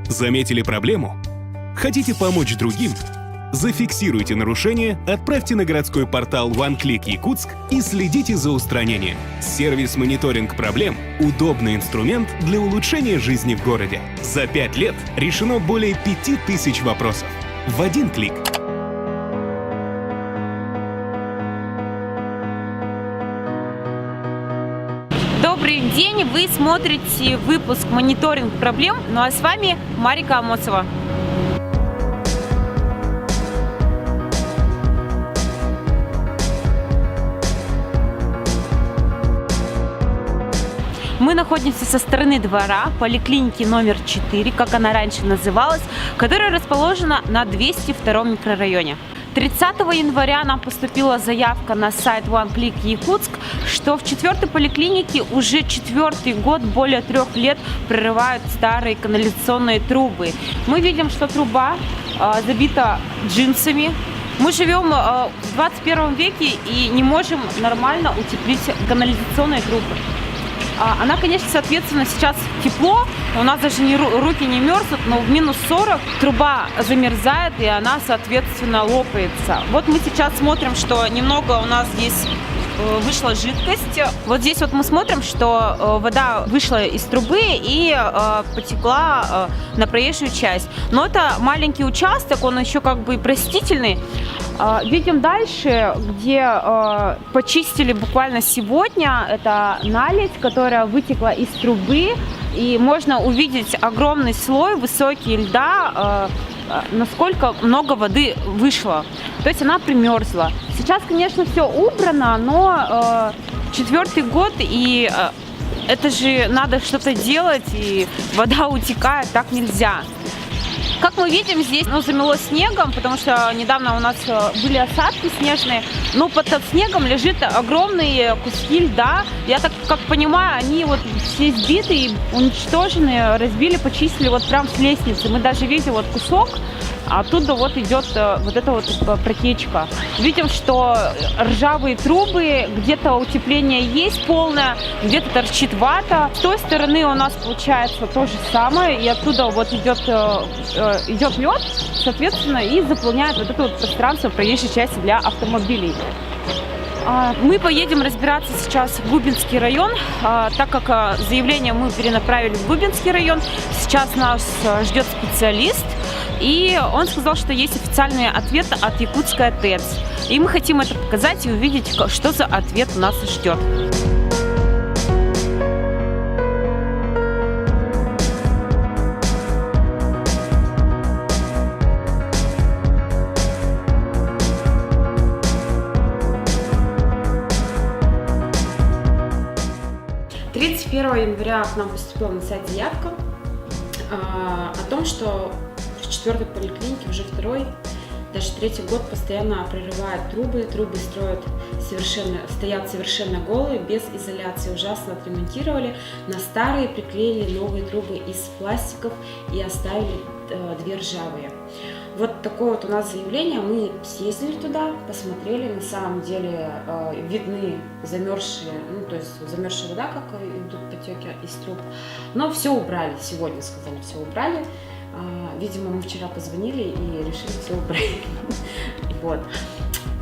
Заметили проблему? Хотите помочь другим? Зафиксируйте нарушение, отправьте на городской портал OneClick Якутск и следите за устранением. Сервис «Мониторинг проблем» — удобный инструмент для улучшения жизни в городе. За 5 лет решено более 5000 вопросов. В один клик. Добрый день! Вы смотрите выпуск «Мониторинг проблем», ну а с вами Марика Амосова. Мы находимся со стороны двора поликлиники номер 4, как она раньше называлась, которая расположена на 202 микрорайоне. 30 января нам поступила заявка на сайт OneClick Якутск, что в 4-й поликлинике уже 4-й год, более 3 лет, прорывают старые канализационные трубы. Мы видим, что труба забита джинсами. Мы живем в 21 веке и не можем нормально утеплить канализационные трубы. Она, конечно, соответственно, сейчас тепло, у нас даже руки не мерзнут, но в минус 40 труба замерзает и она, соответственно, лопается. Вот мы сейчас смотрим, что немного у нас здесь вышла жидкость. Вот здесь вот мы смотрим, что вода вышла из трубы и потекла на проезжую часть. Но это маленький участок, он еще как бы простительный. Видим дальше, где почистили буквально сегодня. Это наледь, которая вытекла из трубы. И можно увидеть огромный слой высокий льда, насколько много воды вышло. То есть она примерзла. Сейчас, конечно, все убрано, но 4-й год, и это же надо что-то делать, и вода утекает, так нельзя. Как мы видим, здесь замело снегом, потому что недавно у нас были осадки снежные. Но под снегом лежит огромные куски льда. Я так как понимаю, они вот все сбиты и уничтожены, разбили, почистили вот прям с лестницы. Мы даже видим вот кусок, а оттуда вот идет вот эта вот протечка. Видим, что ржавые трубы, где-то утепление есть полное, где-то торчит вата. С той стороны у нас получается то же самое, и оттуда вот идет лед, соответственно, и заполняет вот это вот пространство проезжей части для автомобилей. Мы поедем разбираться сейчас в Губинский район, так как заявление мы перенаправили в Губинский район. Сейчас нас ждет специалист, и он сказал, что есть официальный ответ от Якутской ТЭЦ. И мы хотим это показать и увидеть, что за ответ нас ждет. Января к нам поступила на сайт заявка о том, что в 4-й поликлинике уже 2-й, даже 3-й год постоянно прорывают трубы стоят совершенно голые, без изоляции, ужасно отремонтировали, на старые приклеили новые трубы из пластиков и оставили 2 ржавые. Вот такое вот у нас заявление. Мы съездили туда, посмотрели, на самом деле видны замерзшие, то есть замерзшая вода, как идут потеки из труб. Но все убрали, сегодня сказали, все убрали. Видимо, мы вчера позвонили и решили все убрать. Вот.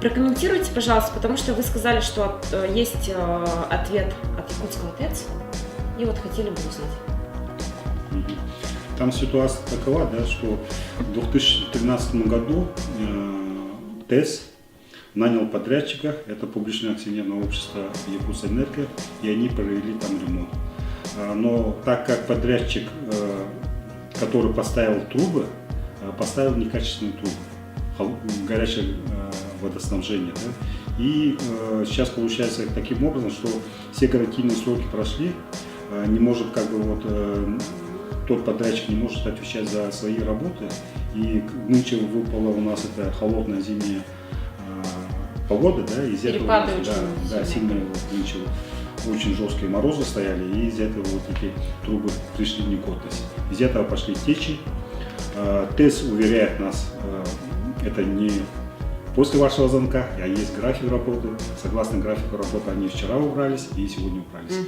Прокомментируйте, пожалуйста, потому что вы сказали, что есть ответ от Якутского ТЭЦ, и вот хотели бы узнать. Там ситуация такова, да, что в 2013 году ТЭС нанял подрядчика, это публичное акционерное общество Якутэнерго, и они провели там ремонт. Но так как подрядчик, который поставил трубы, поставил некачественные трубы, горячее водоснабжение, да, и сейчас получается таким образом, что все гарантийные сроки прошли, не может как бы вот тот подрядчик не может отвечать за свои работы, и нынче выпала у нас эта холодная зимняя погода, да, из этого сильные вот, нынче очень жесткие морозы стояли, и из этого вот эти трубы пришли в негодность. Из этого пошли течи. ТЭС уверяет нас, это не после вашего звонка, а есть график работы. Согласно графику работы они вчера убрались и сегодня убрались.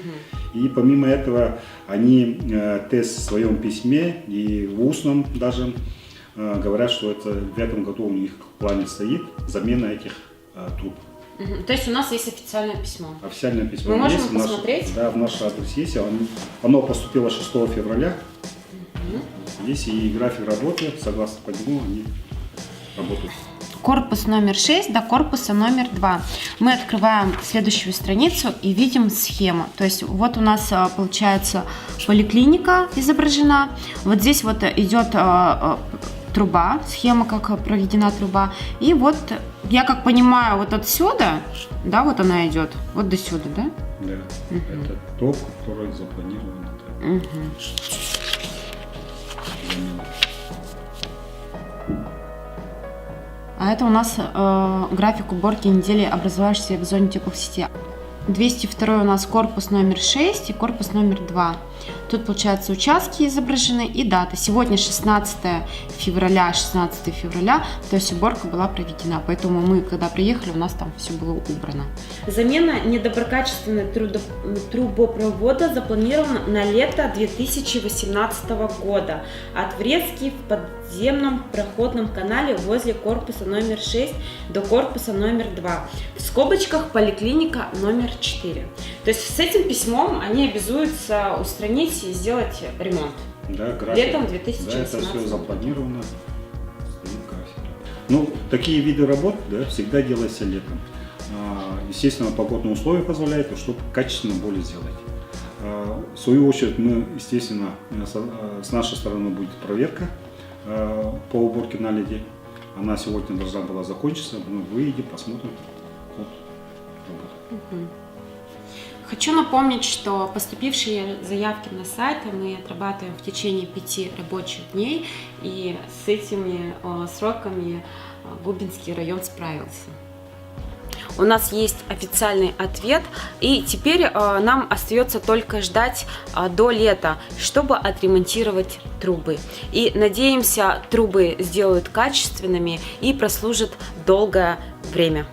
И помимо этого, они ТЭС в своем письме и в устном даже говорят, что это в этом году у них в плане стоит замена этих труб. То есть у нас есть официальное письмо. Официальное письмо Мы можем есть, посмотреть? Да, в наш адрес есть. Оно поступило 6 февраля. Есть и график работы, согласно по нему они работают. Корпус номер 6 до корпуса номер 2. Мы открываем следующую страницу и видим схему. То есть вот у нас получается поликлиника изображена. Вот здесь вот идет труба, схема, как проведена труба. И вот, я как понимаю, вот отсюда, да, вот она идет, вот до сюда, да? Да, это ток, который запланирован. А это у нас график уборки недели, образовавшейся в зоне теплых сетей. 202 у нас корпус номер 6 и корпус номер 2. Тут, получается, участки изображены и дата. Сегодня 16 февраля, то есть уборка была проведена. Поэтому мы, когда приехали, у нас там все было убрано. Замена недоброкачественного трубопровода запланирована на лето 2018 года. От врезки в подземном проходном канале возле корпуса номер 6 до корпуса номер 2. В скобочках поликлиника номер 4. То есть с этим письмом они обязуются устранить и сделать ремонт. Да, график. Летом 2018. Да, это все запланировано. Стоит график. Ну, такие виды работ, да, всегда делаются летом. Естественно, погодные условия позволяют, чтобы качественно более сделать. В свою очередь, мы, естественно, с нашей стороны будет проверка по уборке наледи. Она сегодня должна была закончиться. Мы выйдем, посмотрим ход работы. Хочу напомнить, что поступившие заявки на сайт мы отрабатываем в течение 5 рабочих дней, и с этими сроками Губинский район справился. У нас есть официальный ответ, и теперь нам остается только ждать до лета, чтобы отремонтировать трубы. И надеемся, трубы сделают качественными и прослужат долгое время.